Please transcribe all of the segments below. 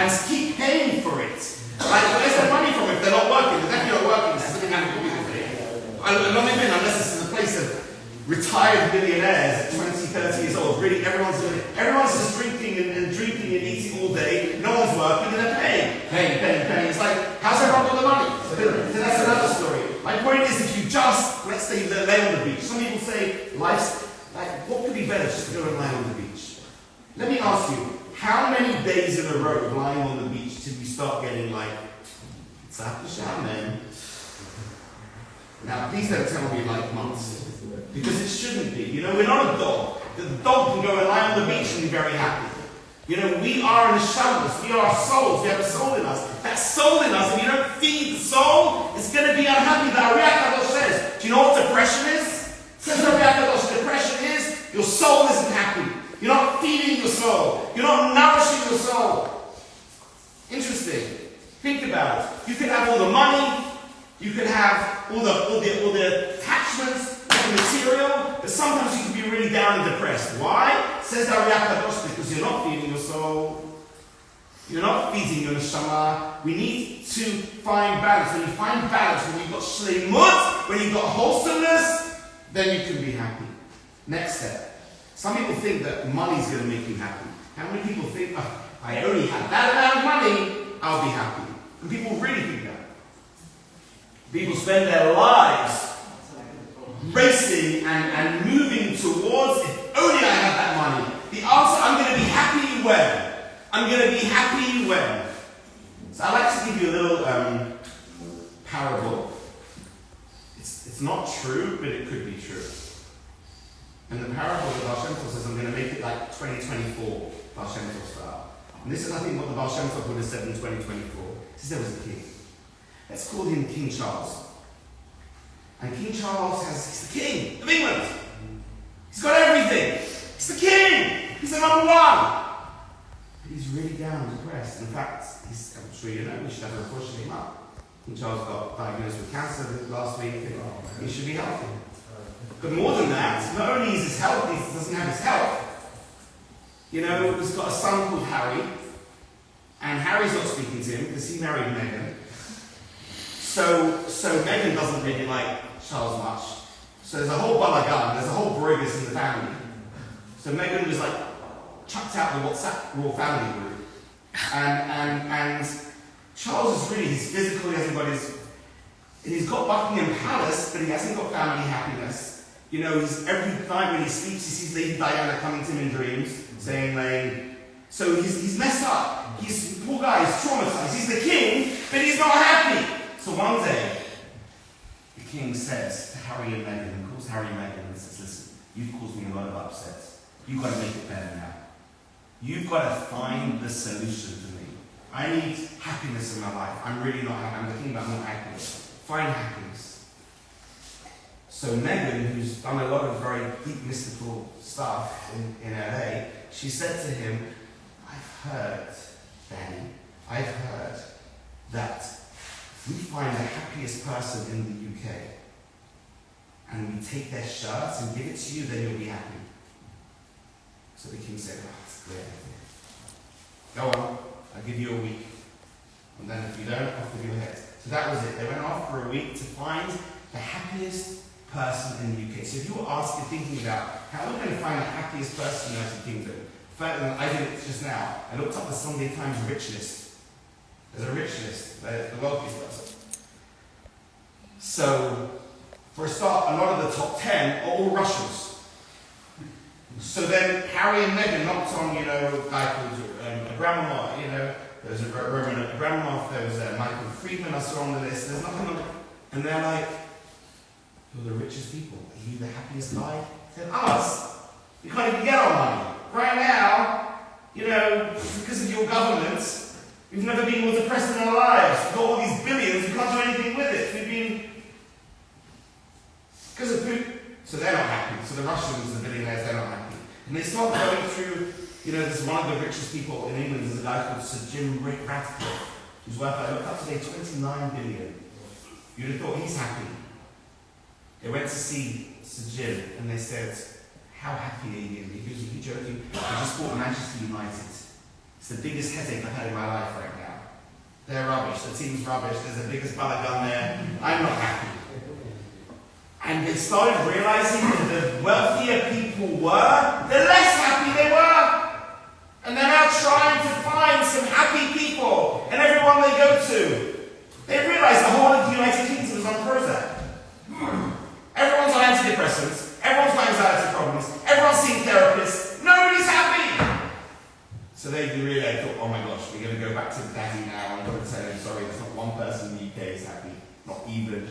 and keep paying for it. Like, where's the money from if they're not working? If they're not working, this is the kind of people unless this is a place of retired millionaires at 20, 30 years old. Really, everyone's just drinking and eating all day. No one's working and they're paying. It's like, how's everyone got the money? So that's another story. My point is, if you just, let's say, lay on the beach. Some people say, life's, like, what could be better just to go and lie on the beach? Let me ask you, how many days in a row of lying on the beach till you start getting like, it's after shower, man? Now, please don't tell me like months. Because it shouldn't be. You know, we're not a dog. The dog can go and lie on the beach and be very happy. You know, we are an neshamas. We are souls. We have a soul in us. That soul in us, if you don't feed the soul, it's going to be unhappy. The Ariach Kadosh says, do you know what depression is? Says the Ariach Kadosh, depression is your soul isn't happy. You're not feeding your soul. You're not nourishing your soul. Interesting. Think about it. You can have all the money. You can have all the attachments, the material, but sometimes you can be really down and depressed. Why? Says the Ariach Kadosh, because you're not feeding your soul. You're not feeding your neshama. We need to find balance. When you find balance, when you've got shleimut, when you've got wholesomeness, then you can be happy. Next step. Some people think that money is going to make you happy. How many people think, oh, I only have that amount of money, I'll be happy? And people really think that. People spend their lives racing and moving towards, if only I have that money. The answer, I'm going to be happy when. I'm going to be happy when. So I'd like to give you a little parable. It's not true, but it could be true. And the parable of the Baal Shem Tov says, I'm going to make it like 2024 Baal Shem Tov style. And this is, I think, what the Baal Shem Tov would have said in 2024. He said there was a king. Let's call him King Charles. And King Charles he's the king of England. He's got everything. He's the king. He's the number one. But he's really down and depressed. In fact, I'm sure you know, we should have a report him up. King Charles got diagnosed with cancer last week. He should be healthy. But more than that, not only is his health, he doesn't have his health. You know, he's got a son called Harry. And Harry's not speaking to him because he married Meghan. So Meghan doesn't really like Charles much. So there's a whole balagan, there's a whole broigus in the family. So Meghan was like chucked out the WhatsApp royal family group. And Charles is really, he's physical, he hasn't got he's got Buckingham Palace, but he hasn't got family happiness. You know, every night when he sleeps, he sees Lady Diana coming to him in dreams, saying, so he's messed up. Poor guy, he's traumatized. He's the king, but he's not happy. So one day, the king says to Harry and Meghan, he calls Harry and Meghan and says, listen, you've caused me a lot of upset. You've got to make it better now. You've got to find the solution to me. I need happiness in my life. I'm really not happy. I'm the king, but I'm not happy. Find happiness. So Meghan, who's done a lot of very deep mystical stuff in LA, she said to him, I've heard, Danny, that if we find the happiest person in the UK and we take their shirts and give it to you, then you'll be happy. So the king said, that's great. Go on, I'll give you a week. And then if you don't, I'll give you a head. So that was it. They went off for a week to find the happiest person in the UK. So if you were thinking about how are we going to find the happiest person in the United Kingdom, I did it just now. I looked up the Sunday Times rich list. There's a rich list, the wealthiest person. So, for a start, a lot of the top 10 are all Russians. So then Harry and Meghan knocked on, a guy called Abramov, there was a Roman Abramov, there was Michael Friedman I saw on the list, there's nothing on it. And they're like, you're the richest people. Are you the happiest guy? Said, us? We can't even get our money. Right now, because of your government, we've never been more depressed in our lives. We've got all these billions, we can't do anything with it. We've been, because of Putin. So they're not happy. So the Russians, the billionaires, they're not happy. And they start going through, there's one of the richest people in England, there's a guy called Sir Jim Ratcliffe, who's worth, I looked up today, 29 billion. You'd have thought he's happy. They went to see Sir Jim and they said, how happy are you? He was joking. I just bought Manchester United. It's the biggest headache I've had in my life right now. They're rubbish. The team's rubbish. There's the biggest balagan there. I'm not happy. And they started realizing that the wealthier people were, the less happy they were. And they're now trying to find some happy people. And everyone they go to, they realize the whole of the United Kingdom is on Prozac. Everyone's on antidepressants. Everyone's got anxiety problems. Everyone's seeing therapists. Nobody's happy. So they really thought, oh my gosh, we're going to go back to daddy now. I'm going to tell him, sorry, there's not one person in the UK is happy. Not even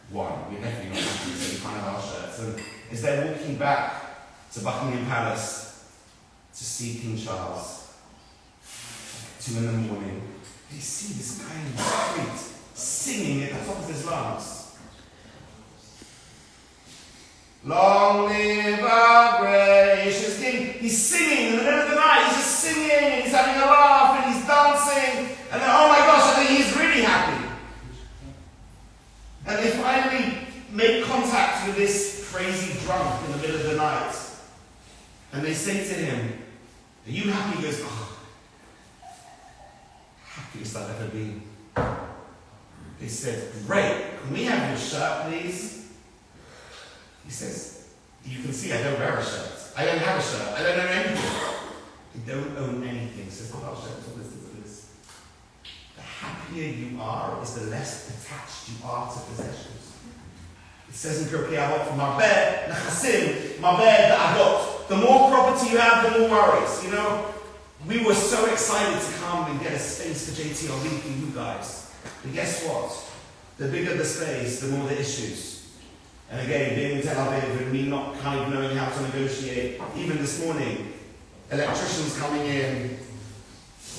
one. We're definitely not happy. So we kind of our shirts. And as they're walking back to Buckingham Palace to see King Charles, 2 in the morning, they see this guy in the street singing at the top of his lungs. Long live our gracious King. He's singing in the middle of the night. He's just singing and he's having a laugh and he's dancing. And then, oh my gosh, I think he's really happy. And they finally make contact with this crazy drunk in the middle of the night. And they say to him, are you happy? He goes, oh, happiest I've ever been. They said, great, can we have your shirt, please? He says, you can see I don't wear a shirt. I don't have a shirt. I don't own anything. I don't own anything. Says the Baal Shem Tov, listen to this. The happier you are is the less attached you are to possessions. It says in Pirkei Avot, Marbeh Nechasim, Marbeh Da'adot. The more property you have, the more worries. You know, we were so excited to come and get a space for JTLV for you guys. But guess what? The bigger the space, the more the issues. And again, being in Tel Aviv and me not kind of knowing how to negotiate, even this morning, electricians coming in,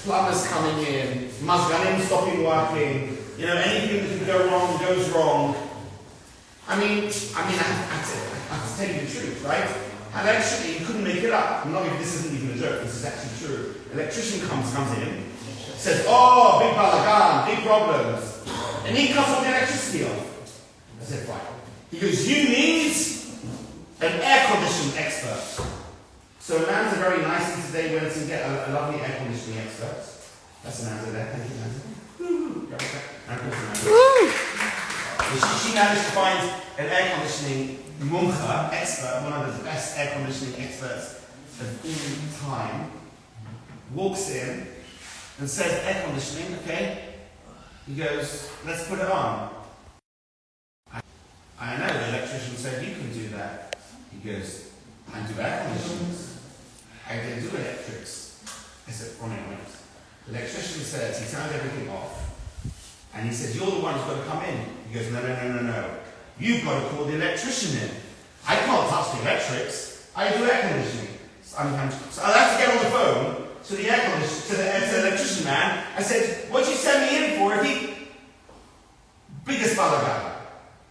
plumbers coming in, mazganim stopping working, you know, anything that can go wrong goes wrong. I mean, I have to tell you the truth, right? And actually, you couldn't make it up. I'm not even, this isn't even a joke, this is actually true. Electrician comes in, says, oh, big balagan, big problems. And he cuts all the electricity off. I said, fine. He goes, you need an air conditioning expert. So Amanda very nicely today went to get a lovely air conditioning expert. That's Amanda there. Thank you, Amanda. She managed to find an air conditioning mumcha expert, one of the best air conditioning experts of all time. Walks in and says, air conditioning, okay? He goes, let's put it on. I know, the electrician said, you can do that. He goes, I do air conditioners. I don't do electrics. I said, oh no, wait. The electrician says, he turned everything off. And he says, you're the one who's got to come in. He goes, no. You've got to call the electrician in. I can't touch the electrics. I do air conditioning. So I have to get on the phone to the to the electrician man. I said, what'd you send me in for if he... Biggest balagan.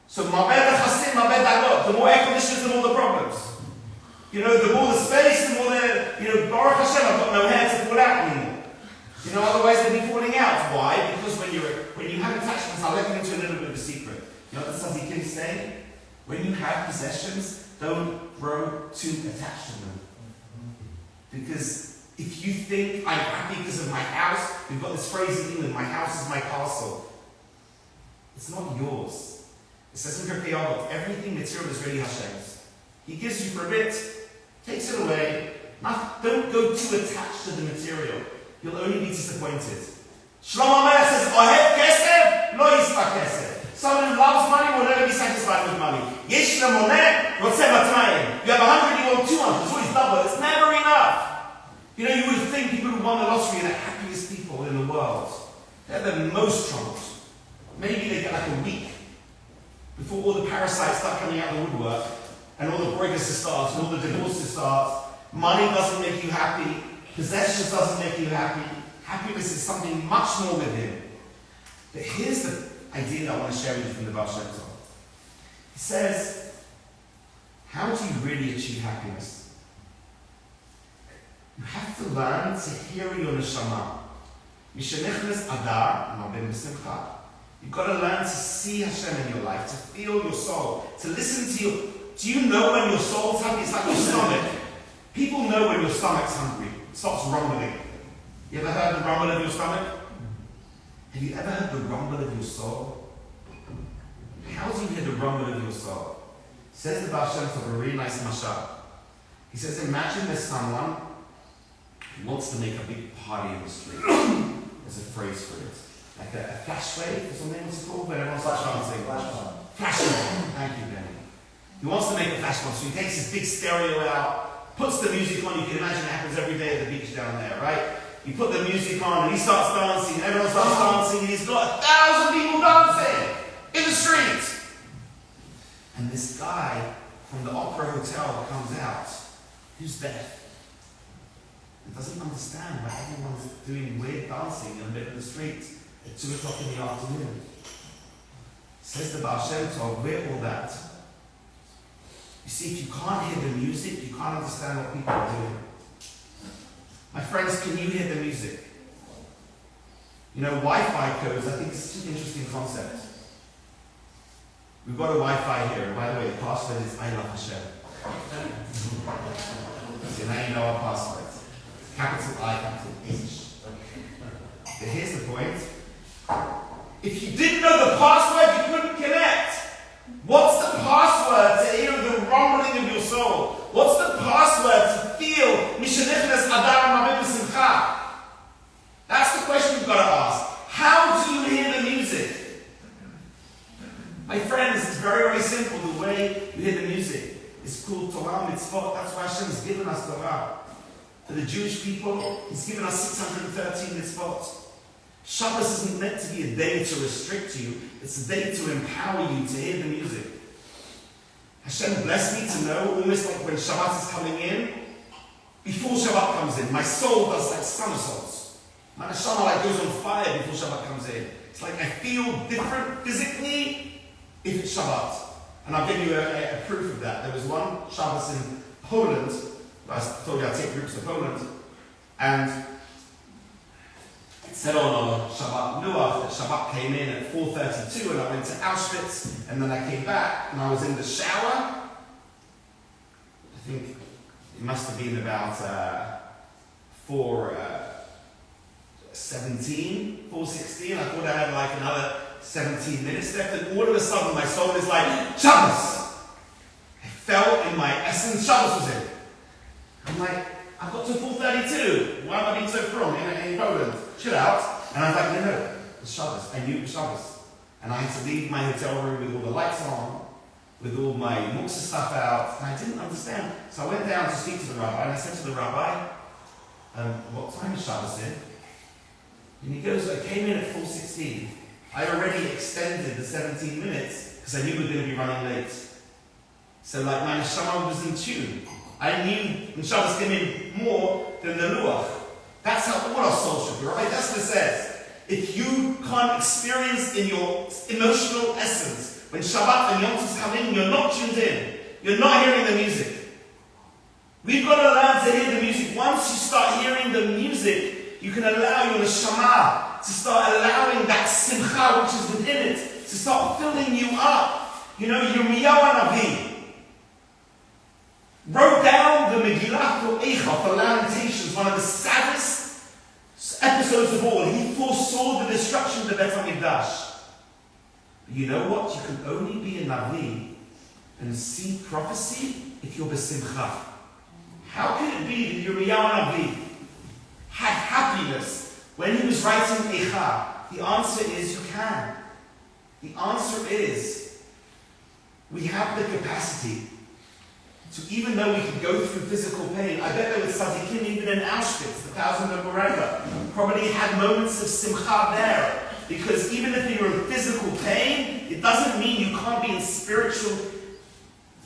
So, the more air conditioners, the more the problems. You know, the more the space, the more the, Baruch Hashem, I've got no hair to fall out anymore. You know, otherwise they'd be falling out. Why? Because when you have attachments, I'll let you into a little bit of a secret. You know what the Tzaddikim say? When you have possessions, don't grow too attached to them. Because if you think, I'm happy because of my house, we've got this phrase in England, my house is my castle. It's not yours. It says in Pirkei Avot, everything material is really Hashem's. He gives you for a bit, takes it away. Don't go too attached to the material. You'll only be disappointed. Shlomo Melech says, Ohev kesef, lo yispa kesef. Someone who loves money will never be satisfied with money. Yesh lemoneh, rotzeh matmayim. You have 100, you want 200. It's always double. It's never enough. You know, you would think people who won the lottery are the happiest people in the world. They're the most troubled. Maybe they get like a week before all the parasites start coming out of the woodwork, and all the breakups start, and all the divorces start. Money doesn't make you happy. Possessions doesn't make you happy. Happiness is something much more within. But here's the idea that I want to share with you from the Baal Shem Tov. He says, how do you really achieve happiness? You have to learn to hear your neshama. Mishenechnes adar, mabem b'simcha. You've got to learn to see Hashem in your life, to feel your soul, to listen to your... Do you know when your soul's happy? It's like your stomach. People know when your stomach's hungry. It starts rumbling. You ever heard the rumble of your stomach? Have you ever heard the rumble of your soul? How do you hear the rumble of your soul? Says the Baal Shem Tov, a really nice mashal. He says, imagine there's someone who wants to make a big party in the street. There's a phrase for it. Like a flash wave or something, what's it called? When everyone's like dancing. Flash wave. Thank you, Benny. He wants to make a flash one, so he takes his big stereo out, puts the music on. You can imagine it happens every day at the beach down there, right? You put the music on and he starts dancing, and everyone starts dancing, and he's got 1,000 people dancing in the street. And this guy from the Opera Hotel comes out, who's deaf, and doesn't understand why everyone's doing weird dancing in the middle of the street at 2 o'clock in the afternoon. Says the Baal Shem Tov, we're all that. You see, if you can't hear the music, you can't understand what people are doing. My friends, can you hear the music? You know, Wi-Fi codes, I think it's such an interesting concept. We've got a Wi-Fi here, and by the way, the password is I love Hashem. So now you know our password. Capital I, capital H. But here's the point. If you didn't know the password, you couldn't connect. What's the password to hear the rumbling of your soul? What's the password to feel Mishanichnas Adar Mabim Simcha? That's the question you've got to ask. How do you hear the music? My friends, it's very, very simple. The way you hear the music is called Torah Mitzvot. That's why Hashem has given us Torah. For the Jewish people, He's given us 613 Mitzvot. Shabbos isn't meant to be a day to restrict you. It's a day to empower you to hear the music. Hashem blessed me to know, almost like when Shabbat is coming in, before Shabbat comes in, my soul does like somersaults. My neshama like goes on fire before Shabbat comes in. It's like I feel different physically if it's Shabbat. And I'll give you a proof of that. There was one Shabbos in Poland. I told you I'd take groups to Poland. And it said on Shabbat Nuach that Shabbat came in at 4:32 and I went to Auschwitz and then I came back and I was in the shower. I think it must have been about 4:16. I thought I had like another 17 minutes left, and all of a sudden my soul is like, Shabbos! I felt in my essence, Shabbos was in. I'm like, I've got to 4:32. Why am I being so strong in Poland? Chill out. And I was like, no, it's Shabbos. I knew it was Shabbos. And I had to leave my hotel room with all the lights on, with all my muksa stuff out, and I didn't understand. So I went down to speak to the rabbi, and I said to the rabbi, what time is Shabbos in? And he goes, I came in at 4:16. I already extended the 17 minutes because I knew we were going to be running late. So like my neshama was in tune. I knew when Shabbos came in more than the luach. That's how all our souls should be, right? That's what it says. If you can't experience in your emotional essence, when Shabbat and Yom Tov come in, you're not tuned in. You're not hearing the music. We've got to learn to hear the music. Once you start hearing the music, you can allow your neshama to start allowing that simcha which is within it to start filling you up. You know, Yirmiyahu Hanavi wrote down the Megillah for Eicha, for Lamentations, one of the saddest episodes of all. He foresaw the destruction of the Bet HaMikdash. But you know what? You can only be a Navi and see prophecy if you're besimcha. How can it be that Yirmiyahu Hanavi had happiness when he was writing Eicha? The answer is you can. The answer is we have the capacity to, even though we can go through physical pain, I bet there were tzaddikim even in Auschwitz, the 1,000 of Rabbi, probably had moments of simcha there. Because even if you're in physical pain, it doesn't mean you can't be in spiritual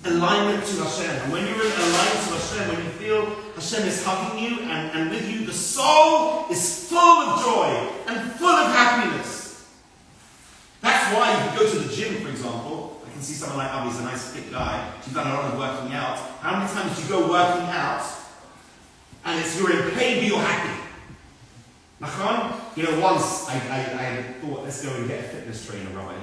alignment to Hashem. And when you're in alignment to Hashem, when you feel Hashem is hugging you and with you, the soul is full of joy and full of happiness. That's why you can go to the gym, for example. I can see someone like Rabbi, he's a nice fit guy. She's done a lot of working out. How many times do you go working out and you're in pain but you're happy? Nachon? You know, once I thought, let's go and get a fitness trainer, Rabbi.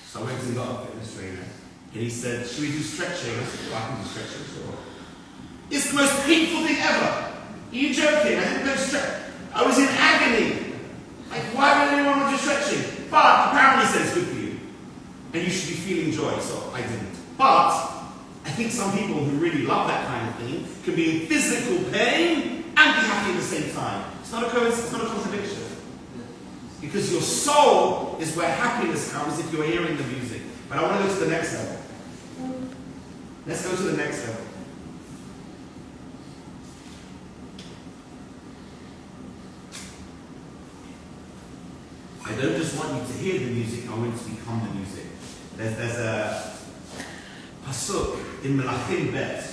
So I went and got a fitness trainer. And he said, should we do stretching? I said, well, I can do stretching, sure. It's the most painful thing ever. Are you joking? I didn't go stretch. I was in agony. Like, why would anyone want to do stretching? But apparently he said it's good for you. And you should be feeling joy, so I didn't. But I think some people who really love that kind of thing can be in physical pain and be happy at the same time. It's not a coincidence, it's not a contradiction. Because your soul is where happiness comes if you're hearing the music. But I want to go to the next level. Let's go to the next level. I don't just want you to hear the music, I want you to become the music. There's a pasuk in Melachim Bet,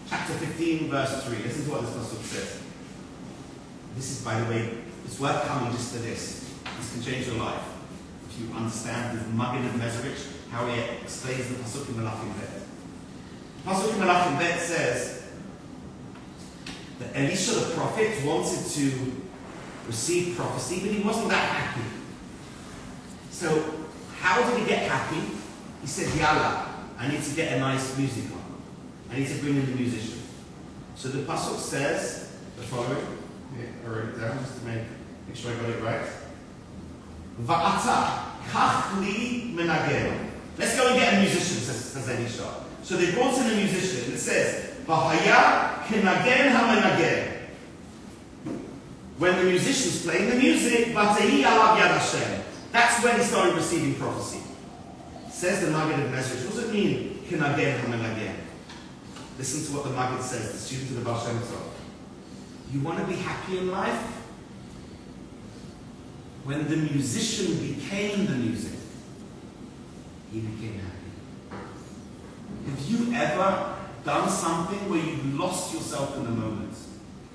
chapter 15, verse 3. Listen to what this pasuk says. This is, by the way, it's worth coming just to this. This can change your life. If you understand the Magen of Mezrich, how he explains the pasuk in Melachim Bet. The pasuk in Melachim Bet says that Elisha the prophet wanted to receive prophecy, but he wasn't that happy. So, how did he get happy? He said, Yalla, I need to get a nice music on. I need to bring in the musician. So the pasuk says the following. I wrote it down just to make sure I got it right. Va'ata kach menagen. Let's go and get a musician, says Elisha. So they brought in a musician, and it says, V'haya kenagen hamenagen. When the musician's playing the music, V'tehi alav yad Hashem. That's when he started receiving prophecy. Says the Maggid of Mezrich. What does it mean, kenagen hamenagen? Listen to what the Maggid says, the student of the Baal Shem Tov. You want to be happy in life? When the musician became the music, he became happy. Have you ever done something where you lost yourself in the moment?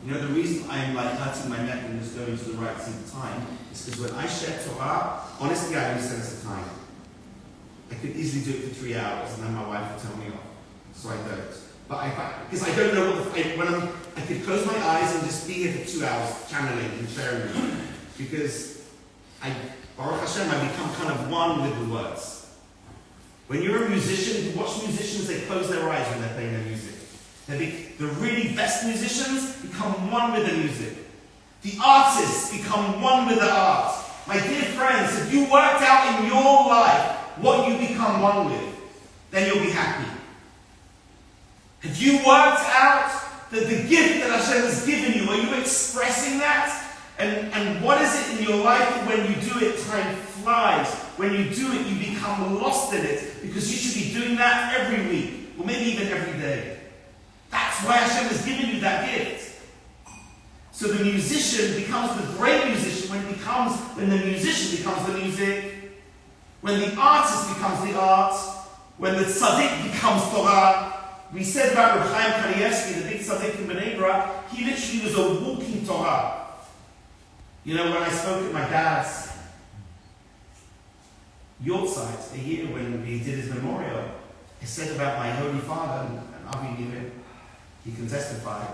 You know, the reason I'm like hurting my neck and just going to the right seat of time is because when I share Torah, honestly, I lose sense of time. I could easily do it for 3 hours and then my wife would tell me off. So I don't. But because I don't know what I could close my eyes and just be here for 2 hours channeling and sharing with you. Because Baruch Hashem, I become kind of one with the words. When you're a musician, you watch musicians, they close their eyes when they're playing their music. The really best musicians become one with the music. The artists become one with the art. My dear friends, if you worked out in your life what you become one with, then you'll be happy. Have you worked out that the gift that Hashem has given you, are you expressing that? And what is it in your life that when you do it, time flies? When you do it, you become lost in it. Because you should be doing that every week, or maybe even every day. That's why Hashem has given you that gift. So the musician becomes the great musician when the musician becomes the music, when the artist becomes the art, when the tzaddik becomes Torah. We said about Rabbi Kanievsky, the big tzaddik in Bnei Brak, he literally was a walking Torah. You know, when I spoke at my dad's yortzeit a year when he did his memorial, I said about my holy father, and Avi knew him, he can testify.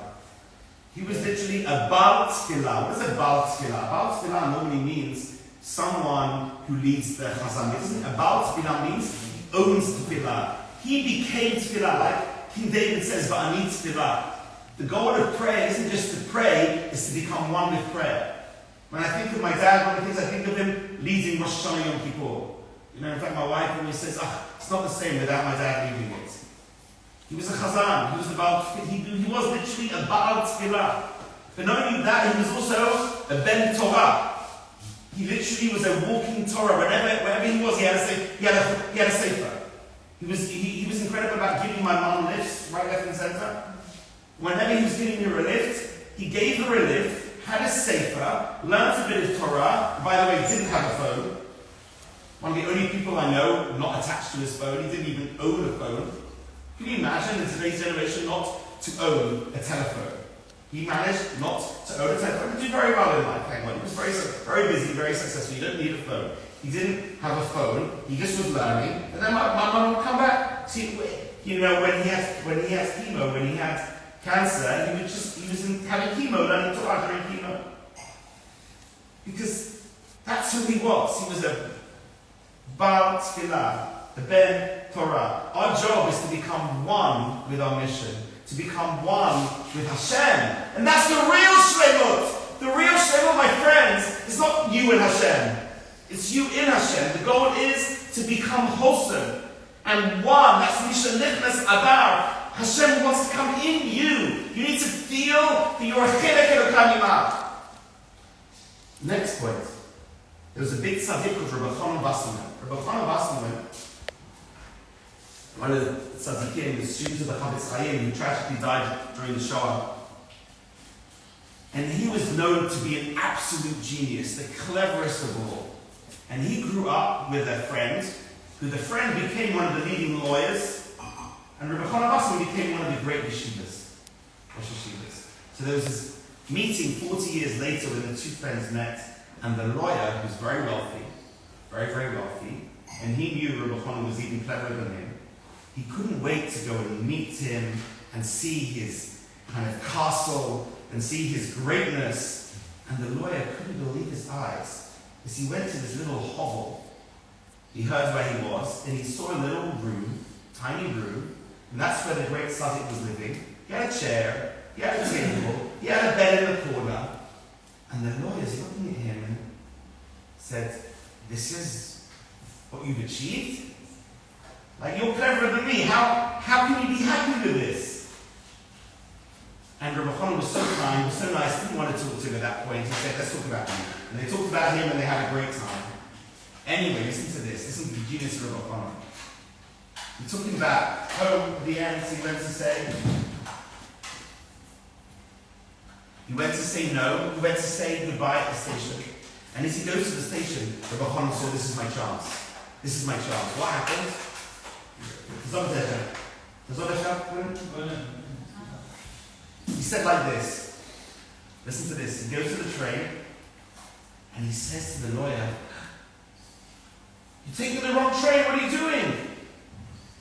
He was literally a Baal Tfilah. What is a Baal Tfilah? Baal Tfilah normally means someone who leads the Chazan. A Baal Tfilah means he owns Tfilah. He became Tfilah, like King David says, Va'ani Tfilah. The goal of prayer isn't just to pray, it's to become one with prayer. When I think of my dad, one of the things I think of him leading Rosh Hashanah Yom Kippur. You know, in fact, my wife always says, it's not the same without my dad leading it. He was a Chazan. He was he was literally a Baal Tfilah. But not only that, he was also a Ben Torah. He literally was a walking Torah. Wherever he was, he had a sefer. He was incredible about giving my mom lifts, right, left, and center. Whenever he was giving her a lift, he gave her a lift, had a sefer, learned a bit of Torah. By the way, he didn't have a phone. One of the only people I know not attached to his phone. He didn't even own a phone. Can you imagine in today's generation not to own a telephone? He managed not to own a telephone. He did very well in life, thank God. He was very busy, very successful. You don't need a phone. He didn't have a phone. He just was learning. And then my mum would come back. See, you know, when he had chemo, when he had cancer, he was having chemo, learning Torah during chemo. Because that's who he was. He was a Baal Tfilah, the Ben Torah. Our job is to become one with our mission, to become one with Hashem. And that's the real Shlemut. The real Shalom, my friends, is not you and Hashem. It's you in Hashem. The goal is to become wholesome and one. That's Misha Nichnas Adar. Hashem wants to come in you. You need to feel that you're a Chilek Elokai Mimah. Next point. There was a big tzaddik called Rabbi Wasserman. One of the tzaddikim, the students of the Chavetz Chaim, who tragically died during the Shoah. And he was known to be an absolute genius, the cleverest of all. And he grew up with a friend, who the friend became one of the leading lawyers, and Rabbi Wasserman became one of the great yeshivas. So there was this meeting 40 years later when the two friends met, and the lawyer, who's very wealthy, very, very wealthy, and he knew Rabbi Chanan was even cleverer than him, he couldn't wait to go and meet him and see his kind of castle and see his greatness. And the lawyer couldn't believe his eyes as he went to this little hovel. He heard where he was, and he saw a little room, tiny room, and that's where the great tzaddik was living. He had a chair, he had a table, he had a bed in the corner. And the lawyer's looking at him and said, "This is what you've achieved? Like, you're cleverer than me. How can you be happy with this?" And Rabbi Chanan was so kind, was so nice, didn't want to talk to him at that point. He said, "Let's talk about you." And they talked about him and they had a great time. Anyway, listen to this. Listen to the genius of Rabbi Chanan. He took him back home at the end, so he went to say no. He went to say goodbye at the station. And as he goes to the station, Rabbi Chanan saw, "This is my chance. This is my chance." What happened? He said like this. Listen to this. He goes to the train and he says to the lawyer, "You're taking the wrong train. What are you doing?"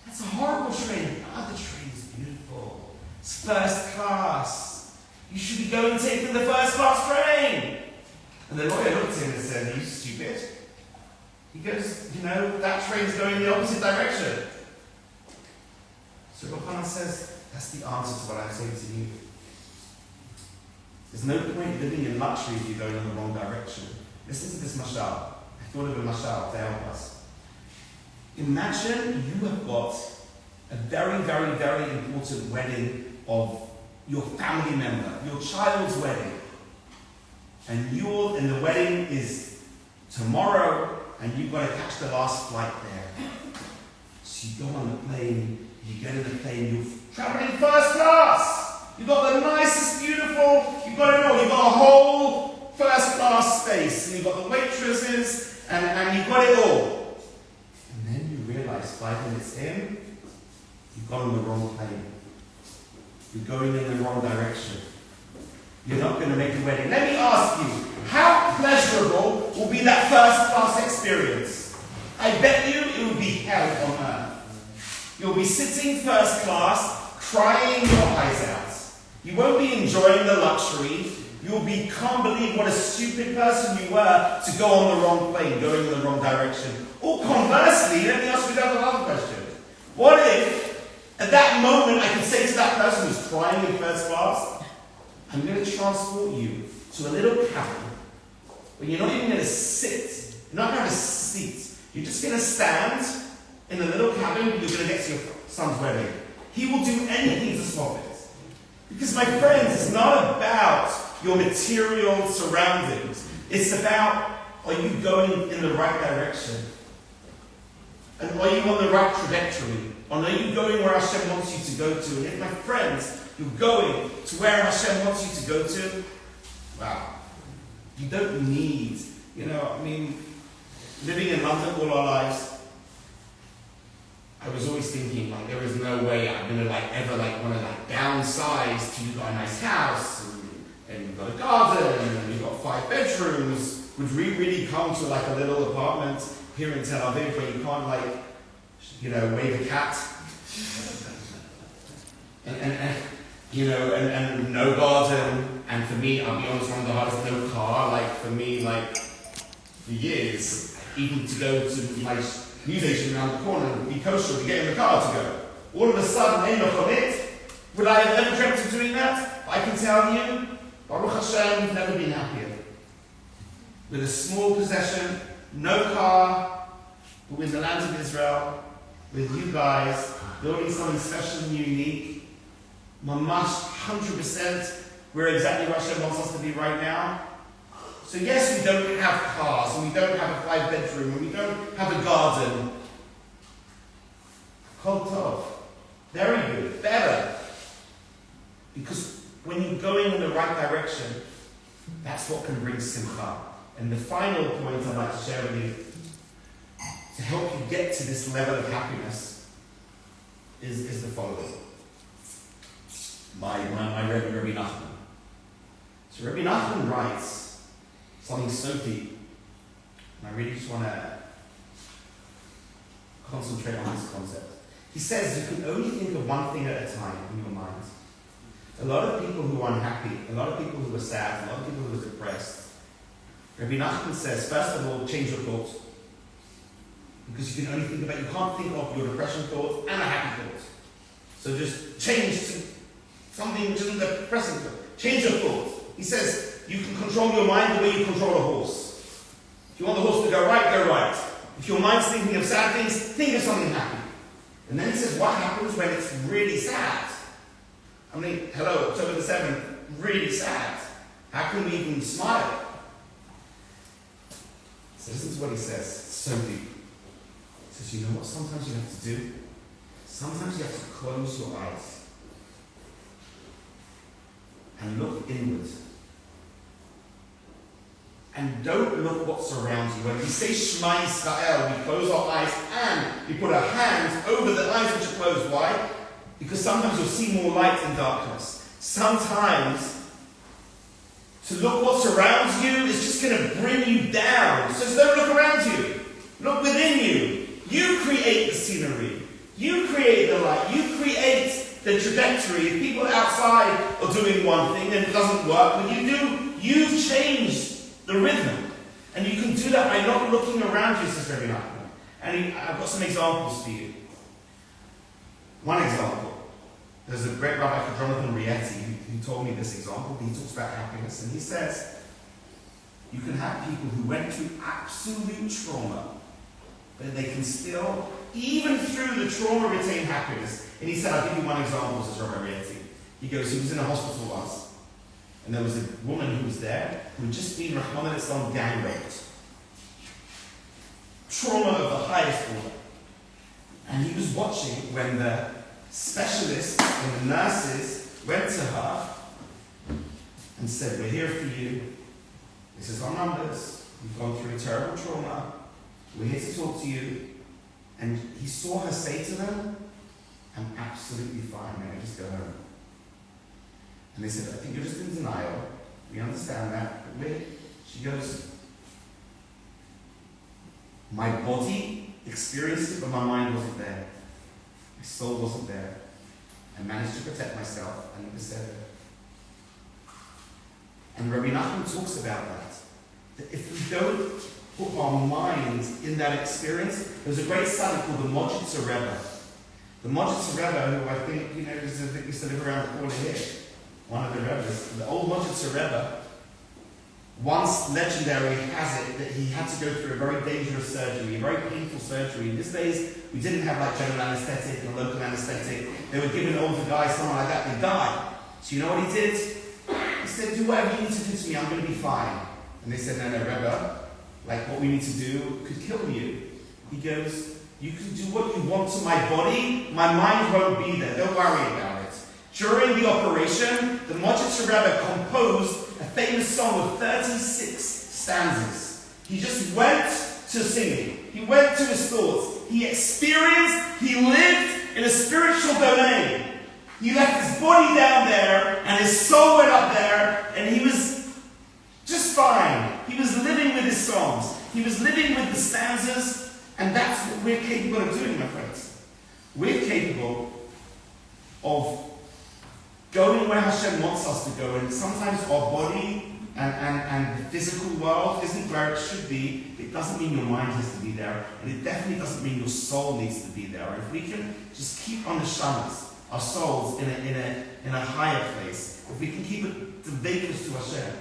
"That's a horrible train." "Ah, the train is beautiful. It's first class. You should be going taking the first class train." And the lawyer looked at him and said, "Are you stupid?" He goes, "That train's going in the opposite direction." So Rabbi says, that's the answer to what I'm saying to you. There's no point living in luxury if you're going in the wrong direction. Listen to this mashal. I thought of a mashal to help us. Imagine you have got a very, very, very important wedding of your family member, your child's wedding. And the wedding is tomorrow, and you've got to catch the last flight there. So you go on the plane, you get in the plane, you're traveling first class. You've got the nicest, beautiful, you've got a whole first class space, and you've got the waitresses, and you've got it all. And then you realize 5 minutes in, you've gone on the wrong plane. You're going in the wrong direction. You're not going to make a wedding. Let me ask you, how pleasurable will be that first class experience? I bet you it will be hell on earth. You'll be sitting first class, crying your eyes out. You won't be enjoying the luxury. Can't believe what a stupid person you were to go on the wrong plane, going in the wrong direction. Or conversely, let me ask you another question. What if, at that moment, I could say to that person who's crying in first class, "I'm going to transport you to a little cabin where you're not even going to sit, you're not going to have a seat. You're just going to stand in the little cabin, you're going to get to your son's wedding." He will do anything to stop it. Because, my friends, it's not about your material surroundings. It's about, are you going in the right direction? And are you on the right trajectory? Or are you going where Hashem wants you to go to? And if, my friends, you're going to where Hashem wants you to go to, wow. You don't need, living in London all our lives, I was always thinking, there is no way I'm going to ever want to downsize to, you've got a nice house, and you've got a garden, and you've got 5 bedrooms. Would we really come to a little apartment here in Tel Aviv where you can't wave a cat? and no garden, and for me, I'll be honest, one of the hardest, no car, for me, for years, even to go to my news station around the corner and be kosher to get in the car to go. All of a sudden, would I have ever dreamt of doing that? I can tell you, Baruch Hashem, we've never been happier. With a small possession, no car, but we're in the land of Israel, with you guys, building something special and unique. Mamash, 100%, we're exactly where Hashem wants us to be right now. So yes, we don't have cars, and we don't have a 5-bedroom, and we don't have a garden. Kol tov. Very good, better. Because when you're going in the right direction, that's what can bring simcha. And the final point I'd like to share with you, to help you get to this level of happiness, is the following. My Rabbi Nachman. So Rabbi Nachman writes something so deep, and I really just want to concentrate on this concept. He says you can only think of one thing at a time in your mind. A lot of people who are unhappy, a lot of people who are sad, a lot of people who are depressed. Rabbi Nachman says, first of all, change your thoughts. Because you can only think about, you can't think of your depression thoughts and a happy thought. So just change to something which isn't the depressing thought. Change your thoughts. He says, you can control your mind the way you control a horse. If you want the horse to go right, go right. If your mind's thinking of sad things, think of something happy. And then he says, what happens when it's really sad? I mean, hello, October the 7th, really sad. How can we even smile? So listen to what he says. It's so deep. He says, you know what sometimes you have to do? Sometimes you have to close your eyes and look inward. And don't look what surrounds you. When we say Shema Yisrael, we close our eyes and we put our hands over the eyes which are closed. Why? Because sometimes you'll see more light in darkness. Sometimes to look what surrounds you is just going to bring you down. So don't look around you. Look within you. You create the scenery. You create the light. You create the trajectory. If people outside are doing one thing and it doesn't work, when you do, you change the rhythm. And you can do that by not looking around you, says Rabbi Nachman. And I've got some examples for you. One example. There's a great rabbi called Jonathan Rietti who told me this example. He talks about happiness. And he says, you can have people who went through absolute trauma, but they can still, even through the trauma, retain happiness. And he said, I'll give you one example, says Rabbi Rietti. He goes, he was in a hospital once. And there was a woman who was there who had just been Rahman al-Islam gang raped. Trauma of the highest order. And he was watching when the specialists and the nurses went to her and said, we're here for you. This is our numbers. You've gone through a terrible trauma. We're here to talk to you. And he saw her say to them, I'm absolutely fine, may I just go home? And they said, I think you're just in denial. We understand that. But wait. She goes, my body experienced it, but my mind wasn't there. My soul wasn't there. I managed to protect myself, and it was there. And Rabbi Nachman talks about that. That if we don't put our minds in that experience, there's a great son called the Mojitzer Rebbe. The Mojitzer Rebbe, who I think, used to live around the corner here. One of the Rebbes, the old Mojitzer Rebbe, once legendary has it that he had to go through a very dangerous surgery, a very painful surgery. In these days, we didn't have like general anesthetic and a local anesthetic. They were giving older guys, someone like that, they died. So you know what he did? He said, do whatever you need to do to me, I'm going to be fine. And they said, no, Rebbe, like what we need to do could kill you. He goes, you can do what you want to my body, my mind won't be there, don't worry about it. During the operation, the Mojitzer Rebbe composed a famous song of 36 stanzas. He just went to singing. He went to his thoughts. He experienced, he lived in a spiritual domain. He left his body down there and his soul went up there and he was just fine. He was living with his songs. He was living with the stanzas, and that's what we're capable of doing, my friends. We're capable of going where Hashem wants us to go, and sometimes our body and the physical world isn't where it should be. It doesn't mean your mind has to be there, and it definitely doesn't mean your soul needs to be there. If we can just keep on the shamas, our souls, in in a higher place, if we can keep it vacancy to Hashem,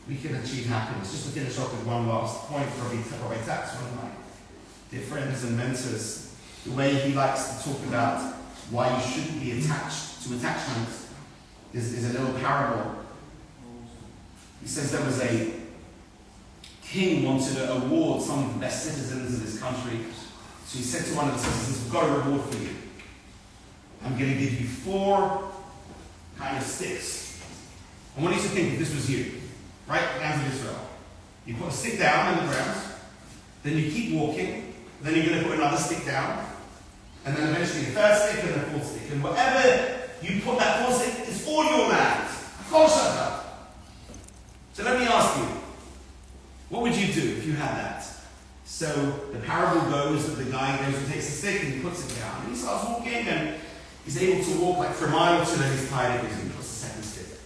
we can achieve happiness. Just to finish off with one last point for Rabbi Tatz, one of my dear friends and mentors, the way he likes to talk about why you shouldn't be attached to attachment is a little parable. He says there was a king wanted to award some of the best citizens of this country. So he said to one of the citizens, we've got a reward for you. I'm going to give you 4 kind of sticks. I want you to think if this was you, right? Lands of Israel. You put a stick down on the ground, then you keep walking, then you're going to put another stick down, and then eventually a 3rd stick and a 4th stick. And whatever you put that 4th stick, it's all your land. Of course shut up. So let me ask you, what would you do if you had that? So the parable goes that the guy goes and takes the stick and he puts it down. And he starts walking and he's able to walk like for a mile or 2, then he's tired and he puts the 2nd stick.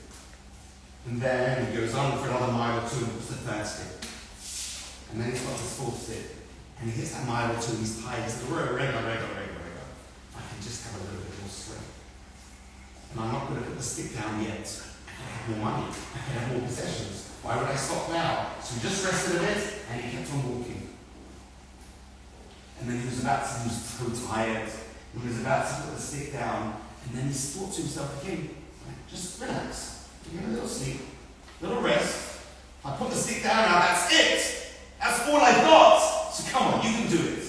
And then he goes on for another mile or 2 and puts the 3rd stick. And then he's got his 4th stick. And he hits that mile or 2 and he's tired. He's like, regular. I can just have a little bit more strength. And I'm not going to put the stick down yet. I can have more money. I can have more possessions. Why would I stop now? So he just rested a bit and he kept on walking. And then he was so tired. He was about to put the stick down. And then he thought to himself again, just relax. Give me a little sleep, a little rest. I put the stick down now, that's it. That's all I've got. So come on, you can do it.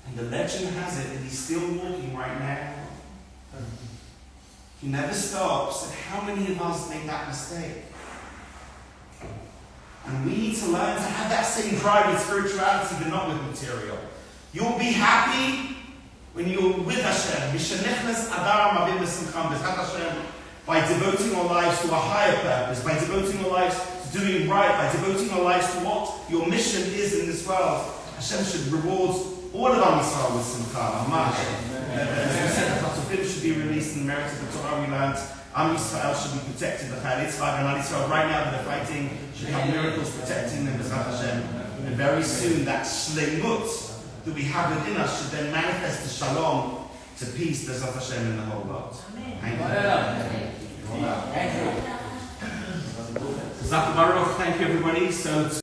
And the legend has it that he's still walking right now. He never stops. And how many of us make that mistake? And we need to learn to have that same drive with spirituality, but not with material. You'll be happy when you're with Hashem. By devoting our lives to a higher purpose, by devoting our lives to doing right, by devoting our lives to what your mission is in this world. Hashem should reward all of Am Yisrael with simcha. As we said, the Chafim should be released in the merit of the Torah we learned. Am Yisrael should be protected. The Chayal Yitzchak and Am Yisrael right now that they're fighting should have miracles protecting them. And very soon that shleimut that we have within us should then manifest to shalom, to peace, B'ezrat Hashem, in the whole world. Thank you. Thank you. Thank you, everybody. So